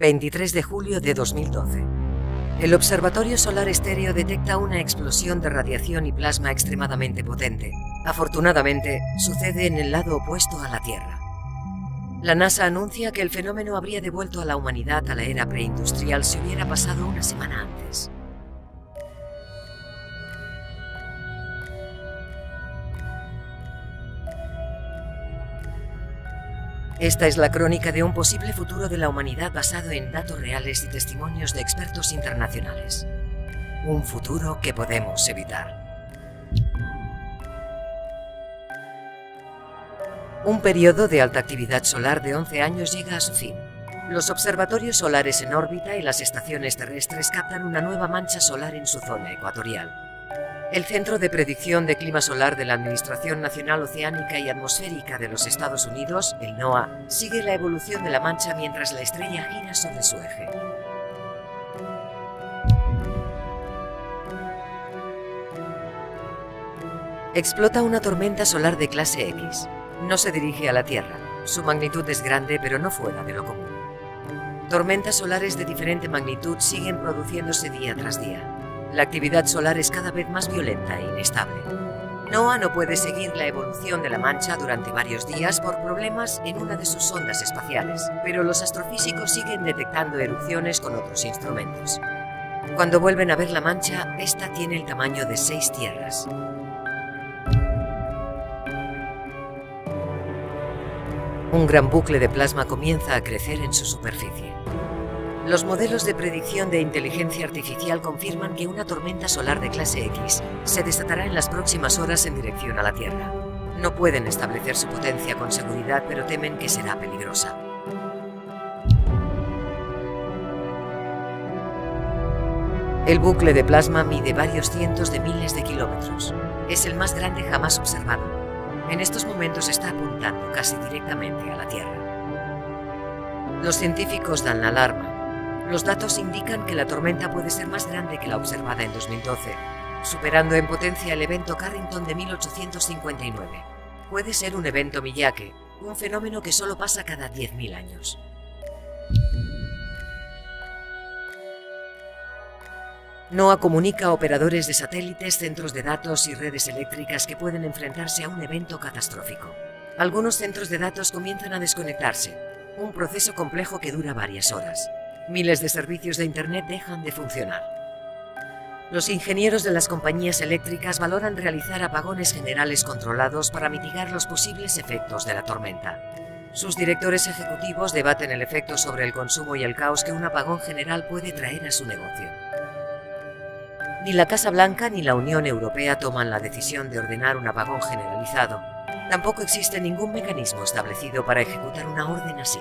23 de julio de 2012. El Observatorio Solar Estéreo detecta una explosión de radiación y plasma extremadamente potente. Afortunadamente, sucede en el lado opuesto a la Tierra. La NASA anuncia que el fenómeno habría devuelto a la humanidad a la era preindustrial si hubiera pasado una semana antes. Esta es la crónica de un posible futuro de la humanidad basado en datos reales y testimonios de expertos internacionales. Un futuro que podemos evitar. Un periodo de alta actividad solar de 11 años llega a su fin. Los observatorios solares en órbita y las estaciones terrestres captan una nueva mancha solar en su zona ecuatorial. El Centro de Predicción de Clima Solar de la Administración Nacional Oceánica y Atmosférica de los Estados Unidos, el NOAA, sigue la evolución de la mancha mientras la estrella gira sobre su eje. Explota una tormenta solar de clase X. No se dirige a la Tierra. Su magnitud es grande, pero no fuera de lo común. Tormentas solares de diferente magnitud siguen produciéndose día tras día. La actividad solar es cada vez más violenta e inestable. NOAA no puede seguir la evolución de la mancha durante varios días por problemas en una de sus sondas espaciales, pero los astrofísicos siguen detectando erupciones con otros instrumentos. Cuando vuelven a ver la mancha, esta tiene el tamaño de 6 tierras. Un gran bucle de plasma comienza a crecer en su superficie. Los modelos de predicción de inteligencia artificial confirman que una tormenta solar de clase X se desatará en las próximas horas en dirección a la Tierra. No pueden establecer su potencia con seguridad, pero temen que será peligrosa. El bucle de plasma mide varios cientos de miles de kilómetros. Es el más grande jamás observado. En estos momentos está apuntando casi directamente a la Tierra. Los científicos dan la alarma. Los datos indican que la tormenta puede ser más grande que la observada en 2012, superando en potencia el evento Carrington de 1859. Puede ser un evento Miyake, un fenómeno que solo pasa cada 10.000 años. NOAA comunica a operadores de satélites, centros de datos y redes eléctricas que pueden enfrentarse a un evento catastrófico. Algunos centros de datos comienzan a desconectarse, un proceso complejo que dura varias horas. Miles de servicios de Internet dejan de funcionar. Los ingenieros de las compañías eléctricas valoran realizar apagones generales controlados para mitigar los posibles efectos de la tormenta. Sus directores ejecutivos debaten el efecto sobre el consumo y el caos que un apagón general puede traer a su negocio. Ni la Casa Blanca ni la Unión Europea toman la decisión de ordenar un apagón generalizado. Tampoco existe ningún mecanismo establecido para ejecutar una orden así.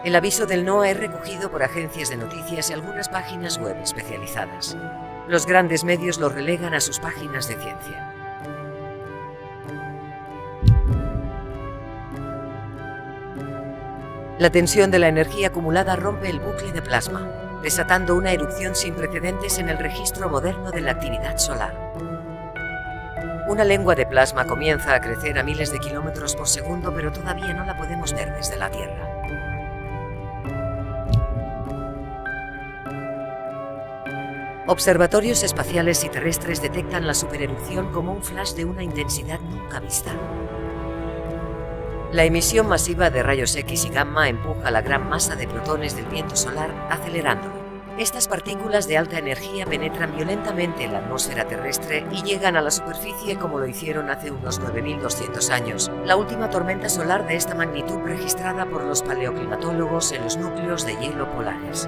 El aviso del NOAA es recogido por agencias de noticias y algunas páginas web especializadas. Los grandes medios lo relegan a sus páginas de ciencia. La tensión de la energía acumulada rompe el bucle de plasma, desatando una erupción sin precedentes en el registro moderno de la actividad solar. Una lengua de plasma comienza a crecer a miles de kilómetros por segundo, pero todavía no la podemos ver desde la Tierra. Observatorios espaciales y terrestres detectan la supererupción como un flash de una intensidad nunca vista. La emisión masiva de rayos X y gamma empuja la gran masa de protones del viento solar, acelerándolo. Estas partículas de alta energía penetran violentamente en la atmósfera terrestre y llegan a la superficie como lo hicieron hace unos 9.200 años, la última tormenta solar de esta magnitud registrada por los paleoclimatólogos en los núcleos de hielo polares.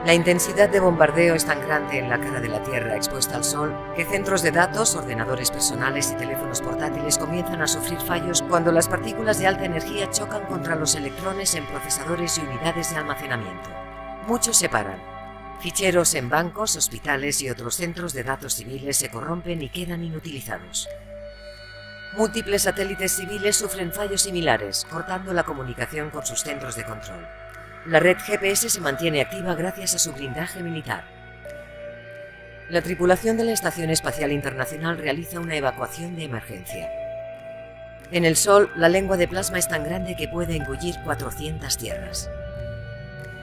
La intensidad de bombardeo es tan grande en la cara de la Tierra expuesta al Sol que centros de datos, ordenadores personales y teléfonos portátiles comienzan a sufrir fallos cuando las partículas de alta energía chocan contra los electrones en procesadores y unidades de almacenamiento. Muchos se paran. Ficheros en bancos, hospitales y otros centros de datos civiles se corrompen y quedan inutilizados. Múltiples satélites civiles sufren fallos similares, cortando la comunicación con sus centros de control. La red GPS se mantiene activa gracias a su blindaje militar. La tripulación de la Estación Espacial Internacional realiza una evacuación de emergencia. En el Sol, la lengua de plasma es tan grande que puede engullir 400 tierras.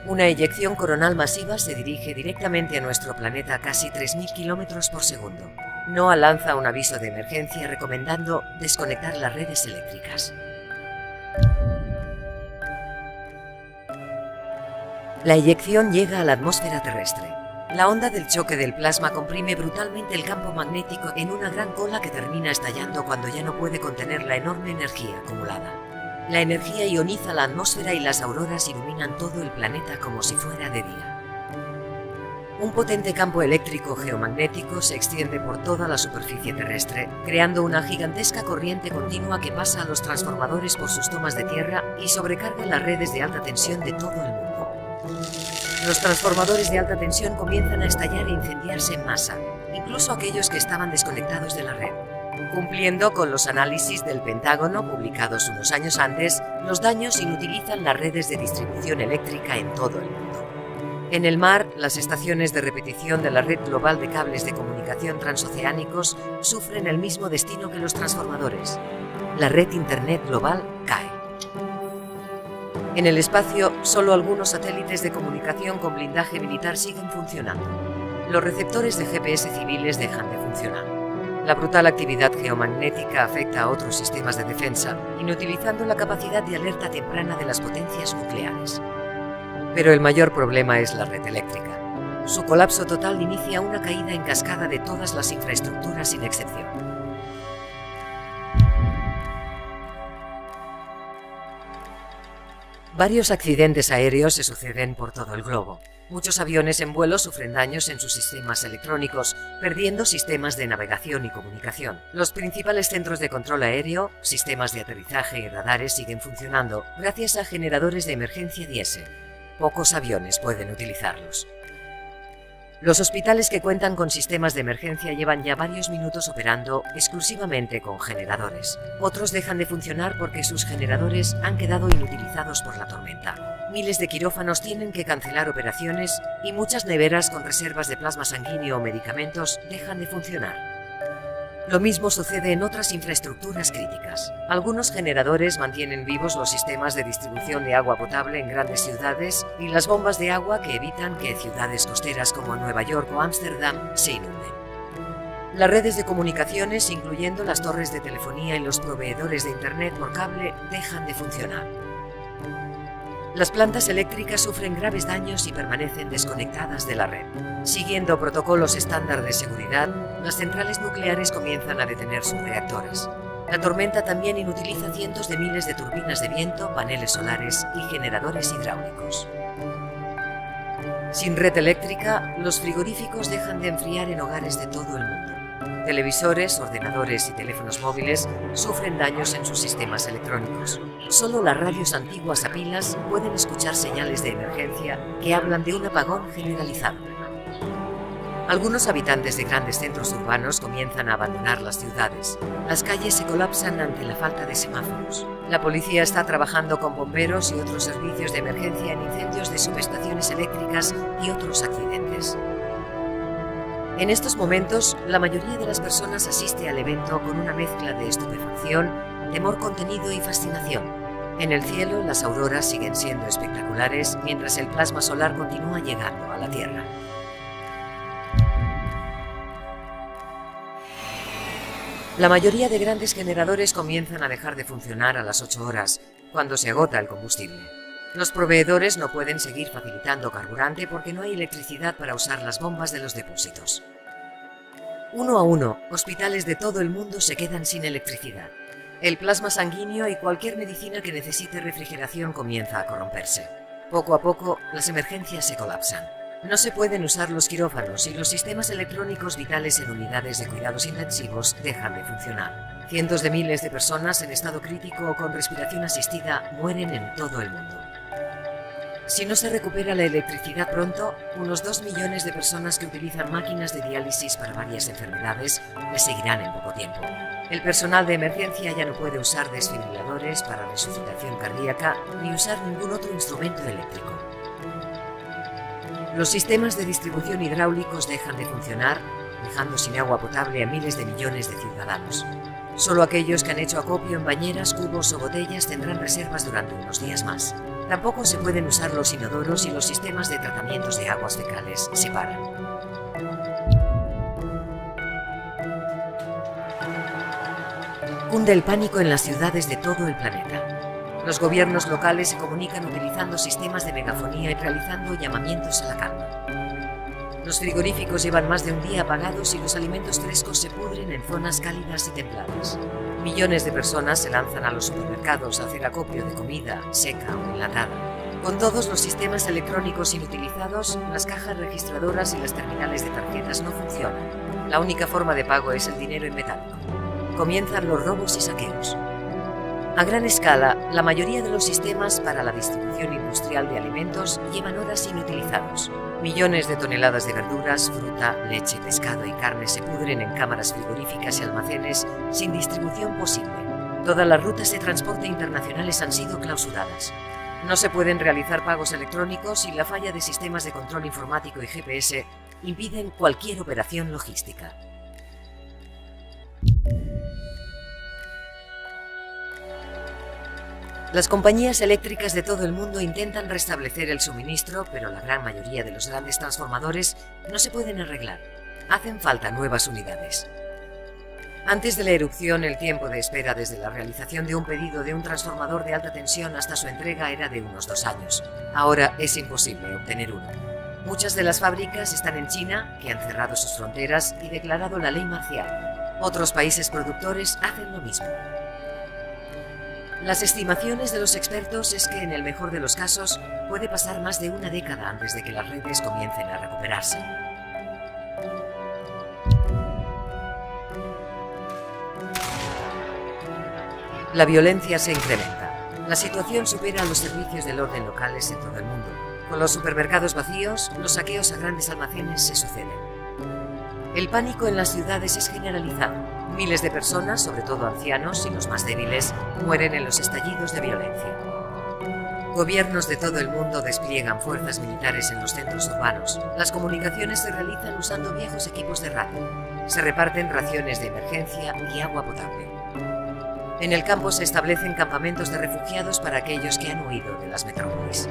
Una eyección coronal masiva se dirige directamente a nuestro planeta a casi 3.000 kilómetros por segundo. NOAA lanza un aviso de emergencia recomendando desconectar las redes eléctricas. La eyección llega a la atmósfera terrestre. La onda del choque del plasma comprime brutalmente el campo magnético en una gran cola que termina estallando cuando ya no puede contener la enorme energía acumulada. La energía ioniza la atmósfera y las auroras iluminan todo el planeta como si fuera de día. Un potente campo eléctrico geomagnético se extiende por toda la superficie terrestre, creando una gigantesca corriente continua que pasa a los transformadores por sus tomas de tierra y sobrecarga las redes de alta tensión de todo el mundo. Los transformadores de alta tensión comienzan a estallar e incendiarse en masa, incluso aquellos que estaban desconectados de la red. Cumpliendo con los análisis del Pentágono publicados unos años antes, los daños inutilizan las redes de distribución eléctrica en todo el mundo. En el mar, las estaciones de repetición de la red global de cables de comunicación transoceánicos sufren el mismo destino que los transformadores. La red Internet global cae. En el espacio, solo algunos satélites de comunicación con blindaje militar siguen funcionando. Los receptores de GPS civiles dejan de funcionar. La brutal actividad geomagnética afecta a otros sistemas de defensa, inutilizando la capacidad de alerta temprana de las potencias nucleares. Pero el mayor problema es la red eléctrica. Su colapso total inicia una caída en cascada de todas las infraestructuras sin excepción. Varios accidentes aéreos se suceden por todo el globo. Muchos aviones en vuelo sufren daños en sus sistemas electrónicos, perdiendo sistemas de navegación y comunicación. Los principales centros de control aéreo, sistemas de aterrizaje y radares siguen funcionando gracias a generadores de emergencia diésel. Pocos aviones pueden utilizarlos. Los hospitales que cuentan con sistemas de emergencia llevan ya varios minutos operando exclusivamente con generadores. Otros dejan de funcionar porque sus generadores han quedado inutilizados por la tormenta. Miles de quirófanos tienen que cancelar operaciones y muchas neveras con reservas de plasma sanguíneo o medicamentos dejan de funcionar. Lo mismo sucede en otras infraestructuras críticas. Algunos generadores mantienen vivos los sistemas de distribución de agua potable en grandes ciudades y las bombas de agua que evitan que ciudades costeras como Nueva York o Ámsterdam se inunden. Las redes de comunicaciones, incluyendo las torres de telefonía y los proveedores de Internet por cable, dejan de funcionar. Las plantas eléctricas sufren graves daños y permanecen desconectadas de la red. Siguiendo protocolos estándar de seguridad, las centrales nucleares comienzan a detener sus reactores. La tormenta también inutiliza cientos de miles de turbinas de viento, paneles solares y generadores hidráulicos. Sin red eléctrica, los frigoríficos dejan de enfriar en hogares de todo el mundo. Televisores, ordenadores y teléfonos móviles sufren daños en sus sistemas electrónicos. Solo las radios antiguas a pilas pueden escuchar señales de emergencia que hablan de un apagón generalizado. Algunos habitantes de grandes centros urbanos comienzan a abandonar las ciudades. Las calles se colapsan ante la falta de semáforos. La policía está trabajando con bomberos y otros servicios de emergencia en incendios de subestaciones eléctricas y otros accidentes. En estos momentos, la mayoría de las personas asiste al evento con una mezcla de estupefacción, temor contenido y fascinación. En el cielo, las auroras siguen siendo espectaculares mientras el plasma solar continúa llegando a la Tierra. La mayoría de grandes generadores comienzan a dejar de funcionar a las 8 horas, cuando se agota el combustible. Los proveedores no pueden seguir facilitando carburante porque no hay electricidad para usar las bombas de los depósitos. Uno a uno, hospitales de todo el mundo se quedan sin electricidad. El plasma sanguíneo y cualquier medicina que necesite refrigeración comienza a corromperse. Poco a poco, las emergencias se colapsan. No se pueden usar los quirófanos y los sistemas electrónicos vitales en unidades de cuidados intensivos dejan de funcionar. Cientos de miles de personas en estado crítico o con respiración asistida mueren en todo el mundo. Si no se recupera la electricidad pronto, unos 2 millones de personas que utilizan máquinas de diálisis para varias enfermedades les seguirán en poco tiempo. El personal de emergencia ya no puede usar desfibriladores para resucitación cardíaca ni usar ningún otro instrumento eléctrico. Los sistemas de distribución hidráulicos dejan de funcionar, dejando sin agua potable a miles de millones de ciudadanos. Solo aquellos que han hecho acopio en bañeras, cubos o botellas tendrán reservas durante unos días más. Tampoco se pueden usar los inodoros y los sistemas de tratamientos de aguas fecales se paran. Cunde el pánico en las ciudades de todo el planeta. Los gobiernos locales se comunican utilizando sistemas de megafonía y realizando llamamientos a la calma. Los frigoríficos llevan más de un día apagados y los alimentos frescos se pudren en zonas cálidas y templadas. Millones de personas se lanzan a los supermercados a hacer acopio de comida seca o enlatada. Con todos los sistemas electrónicos inutilizados, las cajas registradoras y las terminales de tarjetas no funcionan. La única forma de pago es el dinero en metálico. Comienzan los robos y saqueos. A gran escala, la mayoría de los sistemas para la distribución industrial de alimentos llevan horas inutilizados. Millones de toneladas de verduras, fruta, leche, pescado y carne se pudren en cámaras frigoríficas y almacenes sin distribución posible. Todas las rutas de transporte internacionales han sido clausuradas. No se pueden realizar pagos electrónicos y la falla de sistemas de control informático y GPS impiden cualquier operación logística. Las compañías eléctricas de todo el mundo intentan restablecer el suministro, pero la gran mayoría de los grandes transformadores no se pueden arreglar. Hacen falta nuevas unidades. Antes de la erupción, el tiempo de espera desde la realización de un pedido de un transformador de alta tensión hasta su entrega era de unos 2 años. Ahora es imposible obtener uno. Muchas de las fábricas están en China, que han cerrado sus fronteras y declarado la ley marcial. Otros países productores hacen lo mismo. Las estimaciones de los expertos es que en el mejor de los casos puede pasar más de una década antes de que las redes comiencen a recuperarse. La violencia se incrementa. La situación supera a los servicios del orden locales en todo el mundo. Con los supermercados vacíos, los saqueos a grandes almacenes se suceden. El pánico en las ciudades es generalizado. Miles de personas, sobre todo ancianos y los más débiles, mueren en los estallidos de violencia. Gobiernos de todo el mundo despliegan fuerzas militares en los centros urbanos. Las comunicaciones se realizan usando viejos equipos de radio. Se reparten raciones de emergencia y agua potable. En el campo se establecen campamentos de refugiados para aquellos que han huido de las metrópolis.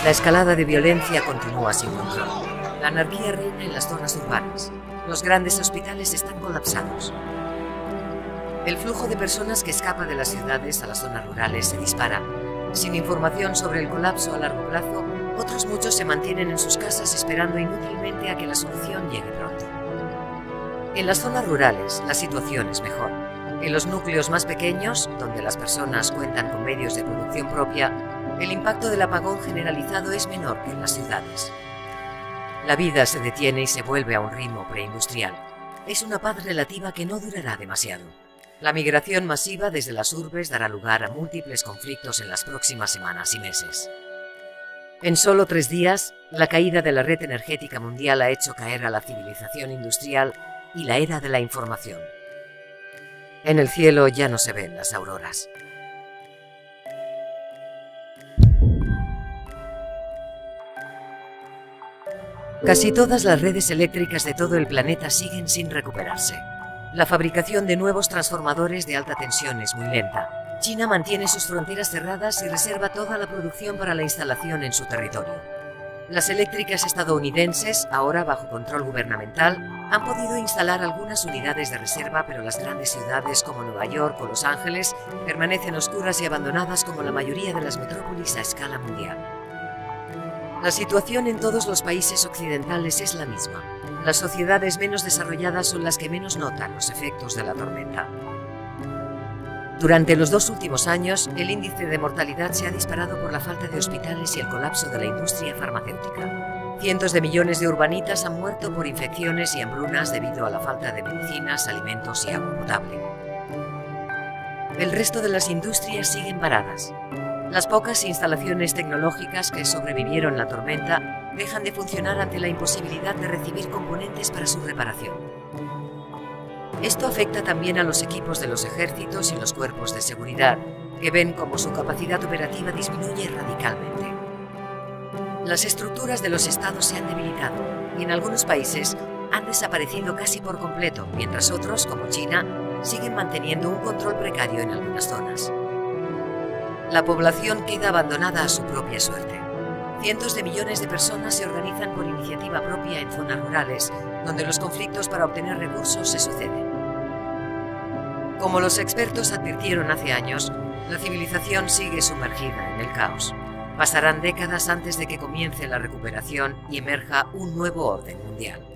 La escalada de violencia continúa sin control. La anarquía reina en las zonas urbanas. Los grandes hospitales están colapsados. El flujo de personas que escapa de las ciudades a las zonas rurales se dispara. Sin información sobre el colapso a largo plazo, otros muchos se mantienen en sus casas esperando inútilmente a que la solución llegue pronto. En las zonas rurales, la situación es mejor. En los núcleos más pequeños, donde las personas cuentan con medios de producción propia, el impacto del apagón generalizado es menor que en las ciudades. La vida se detiene y se vuelve a un ritmo preindustrial. Es una paz relativa que no durará demasiado. La migración masiva desde las urbes dará lugar a múltiples conflictos en las próximas semanas y meses. En solo 3 días, la caída de la red energética mundial ha hecho caer a la civilización industrial y la era de la información. En el cielo ya no se ven las auroras. Casi todas las redes eléctricas de todo el planeta siguen sin recuperarse. La fabricación de nuevos transformadores de alta tensión es muy lenta. China mantiene sus fronteras cerradas y reserva toda la producción para la instalación en su territorio. Las eléctricas estadounidenses, ahora bajo control gubernamental, han podido instalar algunas unidades de reserva, pero las grandes ciudades como Nueva York o Los Ángeles permanecen oscuras y abandonadas como la mayoría de las metrópolis a escala mundial. La situación en todos los países occidentales es la misma. Las sociedades menos desarrolladas son las que menos notan los efectos de la tormenta. Durante los 2 últimos años, el índice de mortalidad se ha disparado por la falta de hospitales y el colapso de la industria farmacéutica. Cientos de millones de urbanitas han muerto por infecciones y hambrunas debido a la falta de medicinas, alimentos y agua potable. El resto de las industrias siguen paradas. Las pocas instalaciones tecnológicas que sobrevivieron la tormenta dejan de funcionar ante la imposibilidad de recibir componentes para su reparación. Esto afecta también a los equipos de los ejércitos y los cuerpos de seguridad, que ven cómo su capacidad operativa disminuye radicalmente. Las estructuras de los estados se han debilitado y en algunos países han desaparecido casi por completo, mientras otros, como China, siguen manteniendo un control precario en algunas zonas. La población queda abandonada a su propia suerte. Cientos de millones de personas se organizan por iniciativa propia en zonas rurales, donde los conflictos para obtener recursos se suceden. Como los expertos advirtieron hace años, la civilización sigue sumergida en el caos. Pasarán décadas antes de que comience la recuperación y emerja un nuevo orden mundial.